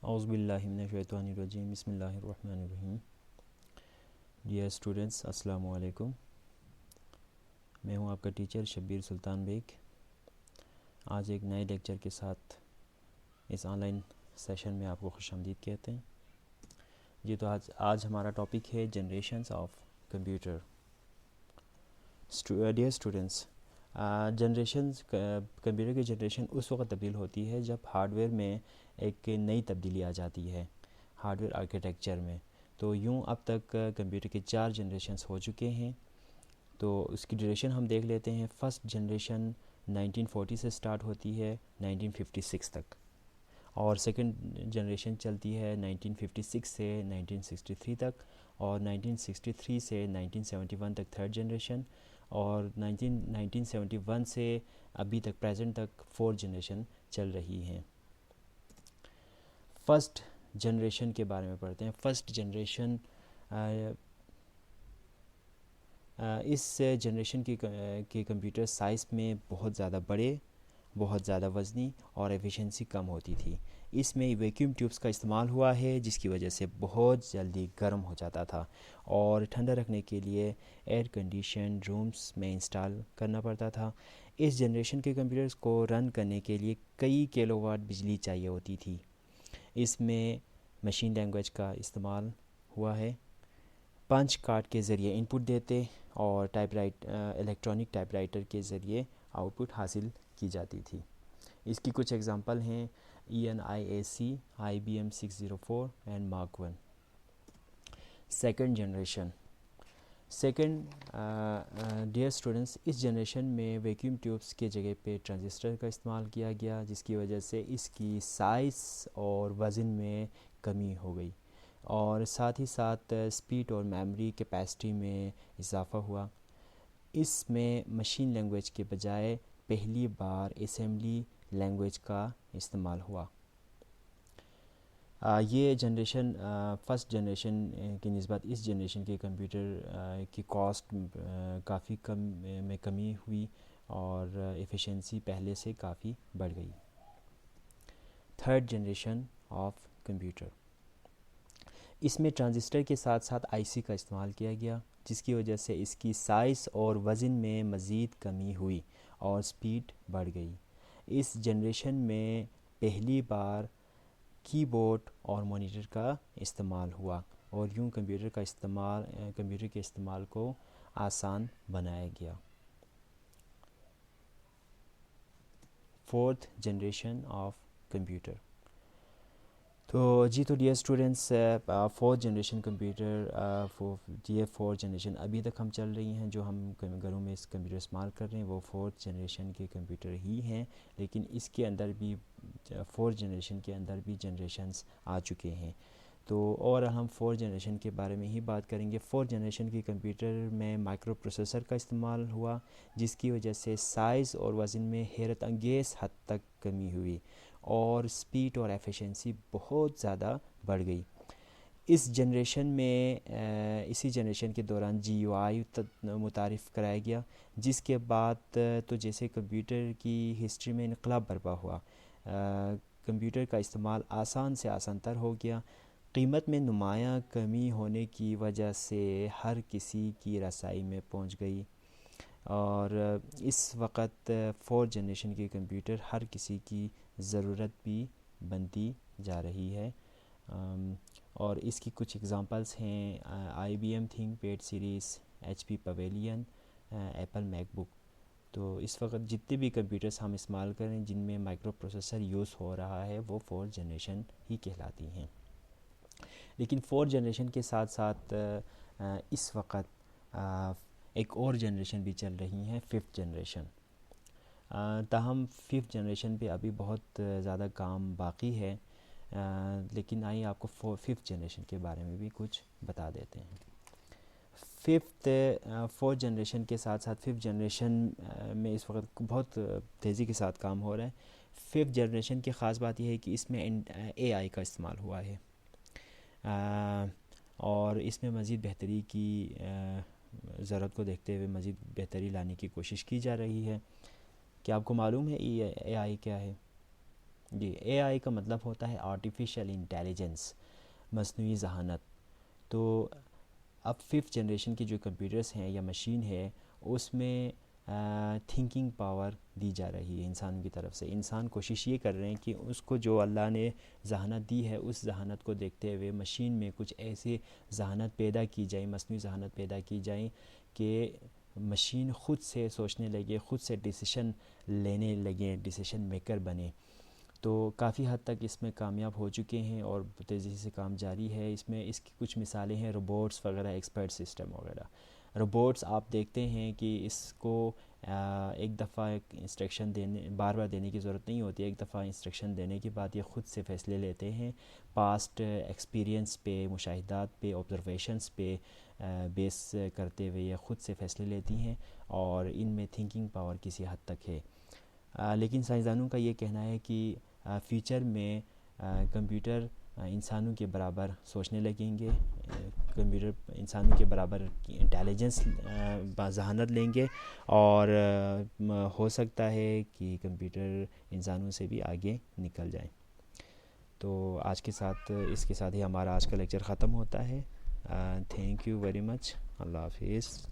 اعوذ باللہ من الشیطان الرجیم بسم اللہ الرحمن الرحیم۔ ڈیئر اسٹوڈنٹس، السلام علیکم۔ میں ہوں آپ کا ٹیچر شبیر سلطان بیگ۔ آج ایک نئے لیکچر کے ساتھ اس آن لائن سیشن میں آپ کو خوش آمدید کہتے ہیں۔ جی تو آج ہمارا ٹاپک ہے generations of computer. Dear students, computer کی جنریشن اس وقت تبدیل ہوتی ہے جب ہارڈ ویئر میں ایک نئی تبدیلی آ جاتی ہے، ہارڈ ویئر آرکیٹیکچر میں۔ تو یوں اب تک کمپیوٹر کے 4 جنریشنز ہو چکے ہیں۔ تو اس کی ڈیوریشن ہم دیکھ لیتے ہیں۔ فرسٹ جنریشن 1940 سے سٹارٹ ہوتی ہے 1956 تک، اور سیکنڈ جنریشن چلتی ہے 1956 سے 1963 تک، اور 1963 سے 1971 تک تھرڈ جنریشن، اور 1971 سے ابھی تک پریزنٹ تک فورتھ جنریشن چل رہی ہیں۔ فرسٹ جنریشن کے بارے میں پڑھتے ہیں۔ فرسٹ جنریشن، اس جنریشن کے کمپیوٹر سائز میں بہت زیادہ بڑے، بہت زیادہ وزنی اور ایفیشنسی کم ہوتی تھی۔ اس میں ویکیوم ٹیوبس کا استعمال ہوا ہے، جس کی وجہ سے بہت جلدی گرم ہو جاتا تھا، اور ٹھنڈا رکھنے کے لیے ایئر کنڈیشن رومز میں انسٹال کرنا پڑتا تھا۔ اس جنریشن کے کمپیوٹرز کو رن کرنے کے لیے کئی کلو واٹ بجلی چاہیے ہوتی تھی۔ اس میں مشین لینگویج کا استعمال ہوا ہے۔ پنچ کارڈ کے ذریعے ان پٹ دیتے اور الیکٹرانک ٹائپ رائٹر کے ذریعے آؤٹ پٹ حاصل کی جاتی تھی۔ اس کی کچھ ایگزامپل ہیں: ENIAC، IBM 604 and Mark I۔ Second generation, dear students, اس جنریشن میں ویکیوم ٹیوبس کے جگہ پہ ٹرانزسٹر کا استعمال کیا گیا، جس کی وجہ سے اس کی سائز اور وزن میں کمی ہو گئی، اور ساتھ ہی ساتھ اسپیڈ اور میموری کیپیسٹی میں اضافہ ہوا۔ اس میں مشین لینگویج کے بجائے پہلی بار اسمبلی لینگویج کا استعمال ہوا۔ یہ جنریشن فرسٹ جنریشن کی نسبت اس جنریشن کے کمپیوٹر کی کاسٹ کافی کمی ہوئی، اور ایفیشنسی پہلے سے کافی بڑھ گئی۔ تھرڈ جنریشن آف کمپیوٹر، اس میں ٹرانزسٹر کے ساتھ ساتھ IC کا استعمال کیا گیا، جس کی وجہ سے اس کی سائز اور وزن میں مزید کمی ہوئی اور سپیڈ بڑھ گئی۔ اس جنریشن میں پہلی بار کی بورڈ اور مانیٹر کا استعمال ہوا، اور یوں کمپیوٹر کے استعمال کو آسان بنایا گیا۔ فورتھ جنریشن آف کمپیوٹر، تو dear students, fourth generation computer, یہ فورتھ جنریشن ابھی تک ہم چل رہی ہیں، جو ہم گھروں میں اس کمپیوٹر استعمال کر رہے ہیں وہ فورتھ جنریشن کے کمپیوٹر ہی ہیں، لیکن اس کے اندر بھی فورتھ جنریشن کے اندر بھی جنریشنز آ چکے ہیں۔ تو اور ہم فورتھ جنریشن کے بارے میں ہی بات کریں گے۔ فورتھ جنریشن کے کمپیوٹر میں مائکرو پروسیسر کا استعمال ہوا، جس کی وجہ سے سائز اور وزن میں حیرت انگیز حد تک کمی ہوئی، اور سپیڈ اور ایفیشنسی بہت زیادہ بڑھ گئی۔ اسی جنریشن کے دوران GUI متعارف کرایا گیا، جس کے بعد تو جیسے کمپیوٹر کی ہسٹری میں انقلاب برپا ہوا۔ کمپیوٹر کا استعمال آسان سے آسان تر ہو گیا۔ قیمت میں نمایاں کمی ہونے کی وجہ سے ہر کسی کی رسائی میں پہنچ گئی، اور اس وقت فورتھ جنریشن کے کمپیوٹر ہر کسی کی ضرورت بھی بنتی جا رہی ہے۔ اور اس کی کچھ ایگزامپلس ہیں: IBM ThinkPad series, HP Pavilion, Apple MacBook. تو اس وقت جتنے بھی کمپیوٹرز ہم استعمال کریں جن میں مائکرو پروسیسر یوز ہو رہا ہے، وہ فورتھ جنریشن ہی کہلاتی ہیں۔ لیکن فورتھ جنریشن کے ساتھ ساتھ اس وقت ایک اور جنریشن بھی چل رہی ہیں، ففتھ جنریشن۔ تاہم ففتھ جنریشن پہ ابھی بہت زیادہ کام باقی ہے، لیکن آئیے آپ کو ففتھ جنریشن کے بارے میں بھی کچھ بتا دیتے ہیں۔ فورتھ جنریشن کے ساتھ ساتھ ففتھ جنریشن میں اس وقت بہت تیزی کے ساتھ کام ہو رہا ہے۔ ففتھ جنریشن کی خاص بات یہ ہے کہ اس میں AI کا استعمال ہوا ہے، اور اس میں مزید بہتری کی ضرورت کو دیکھتے ہوئے مزید بہتری لانے کی کوشش کی جا رہی ہے۔ کیا آپ کو معلوم ہے AI کیا ہے؟ جی، اے آئی کا مطلب ہوتا ہے آرٹیفیشیل انٹیلیجنس، مصنوعی ذہانت. تو اب 5th جنریشن کی جو کمپیوٹرز ہیں یا مشین ہے اس میں تھنکنگ پاور دی جا رہی ہے انسان کی طرف سے. انسان کوشش یہ کر رہے ہیں کہ اس کو جو اللہ نے ذہانت دی ہے اس ذہانت کو دیکھتے ہوئے مشین میں کچھ ایسے ذہانت پیدا کی جائیں، مصنوعی ذہانت پیدا کی جائیں کہ مشین خود سے سوچنے لگے، خود سے ڈیسیشن لینے لگیں، ڈیسیشن میکر بنے. تو کافی حد تک اس میں کامیاب ہو چکے ہیں اور تیزی سے کام جاری ہے. اس کی کچھ مثالیں ہیں، روبوٹس وغیرہ، ایکسپرٹ سسٹم وغیرہ. روبوٹس آپ دیکھتے ہیں کہ اس کو ایک دفعہ انسٹرکشن بار بار دینے کی ضرورت نہیں ہوتی. ایک دفعہ انسٹرکشن دینے کے بعد یہ خود سے فیصلے لیتے ہیں، پاسٹ ایکسپیرینس پہ، مشاہدات پہ، آبزرویشنس پہ بیس کرتے ہوئے یہ خود سے فیصلے لیتی ہیں اور ان میں تھنکنگ پاور کسی حد تک ہے. لیکن سائنسدانوں کا یہ کہنا ہے کہ فیوچر میں کمپیوٹر انسانوں کے برابر سوچنے لگیں گے، کمپیوٹر انسانوں کے برابر انٹیلیجنس ذہانت لیں گے، اور ہو سکتا ہے کہ کمپیوٹر انسانوں سے بھی آگے نکل جائیں. تو آج کے ساتھ اس کے ساتھ ہی ہمارا آج کا لیکچر ختم ہوتا ہے. Thank you very much. اللہ حافظ.